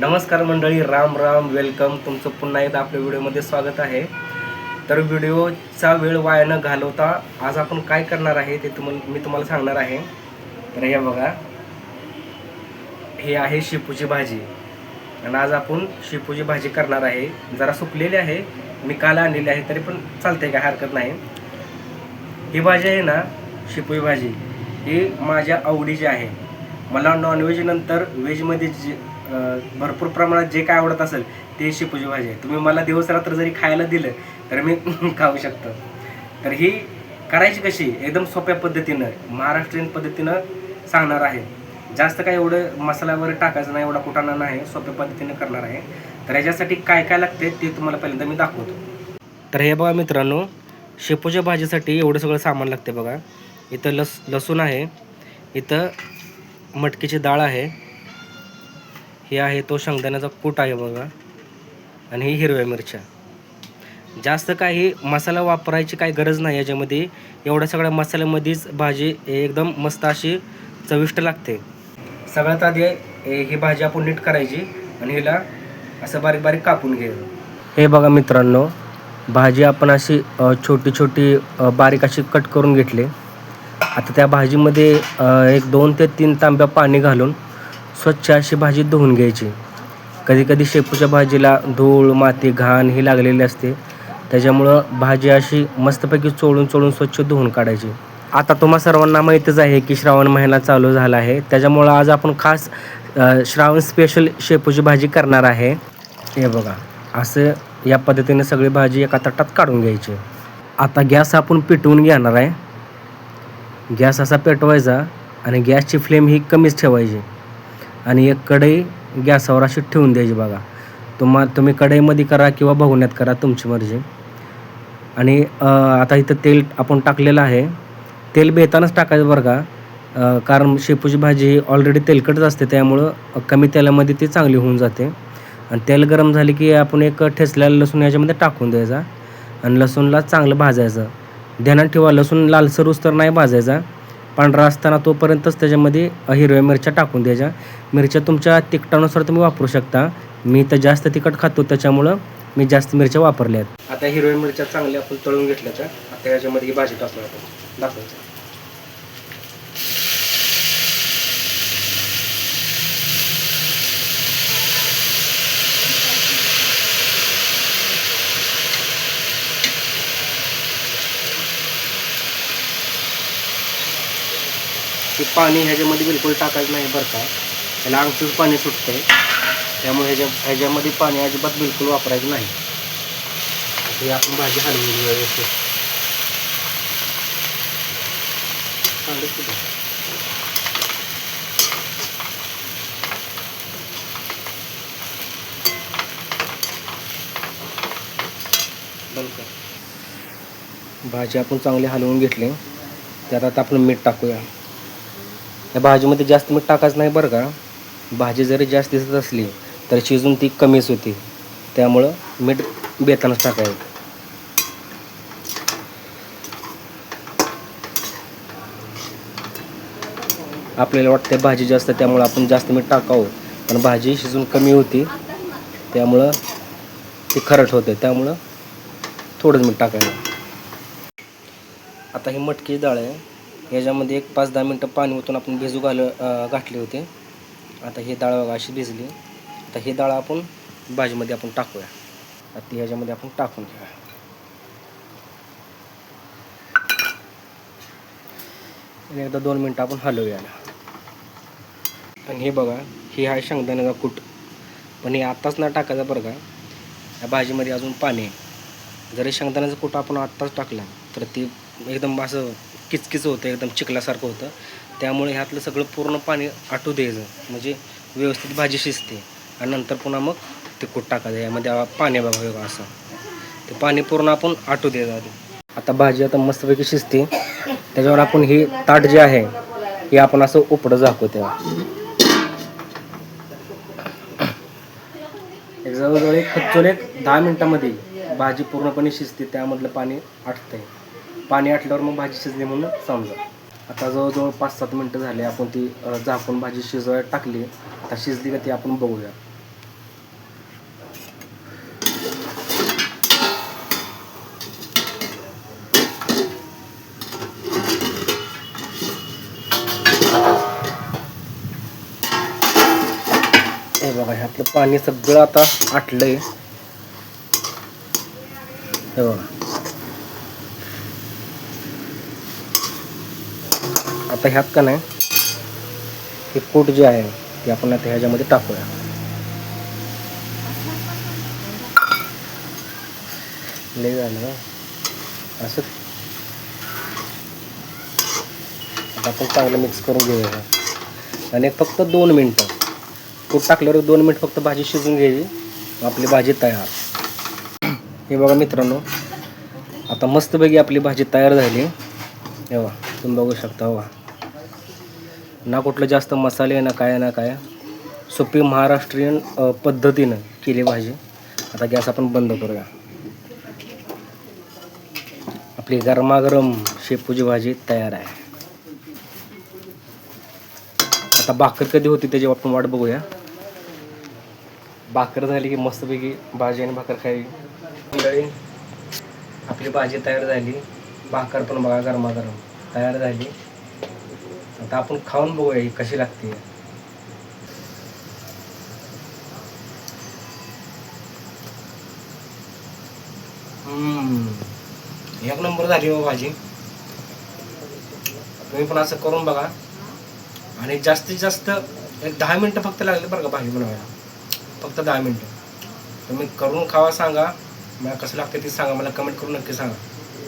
नमस्कार मंडळी, राम राम, वेलकम. तुमचं पुन्हा एकदा आपल्या व्हिडिओमध्ये स्वागत आहे. तर व्हिडिओचा वेळ वाया न घालवता आज आपण काय करणार आहे ते मी तुम्हाला सांगणार आहे. तर हे बघा, हे आहे शेपूची भाजी आणि आज आपण शेपूची भाजी करणार आहे. जरा सुकलेली आहे, मी काल आणलेली आहे, तरी पण चालते, काय हरकत नाही. ही भाजी आहे ना, शेपूची भाजी ही माझ्या आवडीची आहे. मला नॉनव्हेज नंतर व्हेजमध्ये भरपूर प्रमाणात जे काय आवडत असेल ते शेपूची भाजी आहे. तुम्ही मला दिवस रात्र जरी खायला दिलं तर मी खाऊ शकतो. तर ही करायची कशी, एकदम सोप्या पद्धतीनं महाराष्ट्रीयन पद्धतीनं सांगणार आहे. जास्त काय एवढं मसाला वगैरे टाकायचं नाही, एवढा कुटाणा नाही, सोप्या पद्धतीने करणार आहे. तर याच्यासाठी काय काय लागते ते तुम्हाला पहिल्यांदा मी दाखवतो. तर हे बघा मित्रांनो, शेपूच्या भाजीसाठी एवढं सगळं सामान लागते बघा. इथं लसूण आहे, इथं मटकीची डाळ आहे, हे आहे तो शेंगदाण्याचा कूट आहे बघा, आणि ही हिरव्या मिरच्या. जास्त काही मसाला वापरायची काही गरज नाही याच्यामध्ये. एवढ्या सगळ्या मसाल्यामध्येच भाजी एकदम मस्त अशी चविष्ट लागते. सगळ्यात आधी ही भाजी आपण नीट करायची आणि हिला असं बारीक बारीक कापून घ्यायचं. हे बघा मित्रांनो, भाजी आपण अशी छोटी छोटी बारीक अशी कट करून घेतली. आता त्या भाजीमध्ये 1 ते 3 तांब्या पाणी घालून स्वच्छ अशी भाजी धुवून घ्यायची. कधी कधी शेपूच्या भाजीला धूळ, माती, घाण ही लागलेली असते, त्याच्यामुळं भाजी अशी मस्तपैकी चोळून चोळून स्वच्छ धुवून काढायची. आता तुम्हा सर्वांना माहीतच आहे की श्रावण महिना चालू झाला आहे, त्याच्यामुळं आज आपण खास श्रावण स्पेशल शेपूची भाजी करणार आहे. हे बघा, असं या पद्धतीने सगळी भाजी एका ताटात काढून घ्यायची. आता गॅस आपण पेटवून घेणार आहे. गॅस असा पेटवायचा आणि गॅसची फ्लेम ही कमीच ठेवायची आणि एक कढई गॅसवर अशी ठेवून द्यायची. बघा, तुम्ही कढईमध्ये करा किंवा भगोन्यात करा, तुमची मर्जी. आणि आता इथं तेल आपण टाकलेलं आहे. तेल बेतानच टाकायचं बरं का, कारण शेपूची भाजी ऑलरेडी तेलकटच असते, त्यामुळं कमी तेलामध्ये ती चांगली होऊन जाते. आणि तेल गरम झाले की आपण एक ठेचलेला लसूण याच्यामध्ये टाकून द्यायचा आणि लसूणला चांगलं भाजायचं. ध्यानात ठेवा, लसूण लालसर तर नाही भाजायचा, पांढरा असताना तोपर्यंतच त्याच्यामध्ये हिरव्या मिरच्या टाकून द्यायच्या. मिरच्या तुमच्या तिखटानुसार तुम्ही वापरू शकता. मी तर जास्त तिखट खातो, त्याच्यामुळं मी जास्त मिरच्या वापरल्या आहेत. आता हिरव्या मिरच्या चांगल्या आपण तळून घेतल्या तर आता याच्यामध्ये ही भाजी टाकून दाखवायचं. पाणी ह्याच्यामध्ये बिलकुल टाकायचं नाही बरं का, त्याला अंगचंच पाणी सुटतंय, त्यामुळे ह्याच्यामध्ये पाणी अजिबात बिलकुल वापरायचं नाही. हे आपण भाजी हलवून घेऊया व्यवस्थित. भाजी आपण चांगली हलवून घेतली. त्यात आता आपण मीठ टाकूया. या भाजीमध्ये जास्त मीठ टाकायचं नाही बरं का. भाजी जरी जास्त दिसत असली तर शिजून ती कमीच होती, त्यामुळं मीठ बेतानच टाकायचं. आपल्याला वाटते भाजी जास्त, त्यामुळं आपण जास्त मीठ टाकावं, पण भाजी शिजून कमी होती, त्यामुळं ती खरट होते, त्यामुळं थोडंच मीठ टाकायचं. आता ही मटकीची डाळ आहे, याच्यामध्ये 5-10 मिनटं पाणी ओतून आपण भिजू घातले होते. आता ही डाळ बघा अशी भिजली. आता ही डाळ आपण भाजीमध्ये आपण टाकूया. आता ती ह्याच्यामध्ये आपण टाकून घेऊया आणि एकदा 2 मिनटं आपण हलवूया. आणि हे बघा, ही आहे शेंगदाण्याचा कूट, पण हे आत्ताच नाही टाकायचं बरं का. या भाजीमध्ये अजून पाणी आहे. जरी शेंगदाण्याचा कूट आपण आत्ताच टाकला तर ती एकदम असं किचकिच होतं, एकदम चिखलासारखं होतं. त्यामुळे ह्यातलं सगळं पूर्ण पाणी आटू द्यायचं, म्हणजे व्यवस्थित भाजी शिजते. आणि नंतर पुन्हा मग ते कूट टाकायचं. यामध्ये पाणी बघा असं, ते पाणी पूर्ण आपण आटू द्यायचं आधी. आता भाजी आता मस्तपैकी शिजते, त्याच्यावर आपण ही ताट जे आहे हे आपण असं उपडं झाकू. तेव्हा जवळजवळ एक 10 मिनटामध्ये भाजी पूर्णपणे शिजते. त्यामधलं पाणी आटतंय. पाणी आटल्यावर मग भाजी शिजली म्हणून समजा. आता जवळजवळ 5-7 मिनटं झाले, आपण ती झाकून भाजी शिजवायला टाकली. आता शिजली का ती आपण बघूया. हे बघा ह्यातलं पाणी सगळं आता आटलंय. हे बघा आता ह्यात का नाही हे कूट जे आहे ते आपण आता ह्याच्यामध्ये टाकूया. लय झालं असं. आता आपण चांगलं मिक्स करून घेऊया आणि फक्त 2 मिनटं कूट टाकल्यावर 2 मिनिट फक्त भाजी शिजून घ्यायची. आपली भाजी तयार. हे बघा मित्रांनो आता मस्तपैकी आपली भाजी तयार झाली. हे बघा तुम्ही बघू शकता. बघा ना कुठलं जास्त मसाले ना काय सोपी महाराष्ट्रीयन पद्धतीनं केली भाजी. आता गॅस आपण बंद करूया. आपली गरमागरम शेपूची भाजी तयार आहे. आता भाकर कधी होती त्याची आपण वाट बघूया. भाकर झाली की मस्तपैकी भाजी आणि भाकर खावी. मंडळी आपली भाजी तयार झाली. भाकर पण बघा गरमागरम तयार झाली. आता आपण खाऊन बघूया ही कशी लागते. एक नंबर झाली हो भाजी. तुम्ही पण असं करून बघा. आणि जास्तीत जास्त एक 10 मिनटं फक्त लागले बरं का भाजी बनवायला. फक्त 10 मिनटं. तुम्ही करून खावा. सांगा मला कसं लागतं ते सांगा. मला कमेंट करून नक्की सांगा.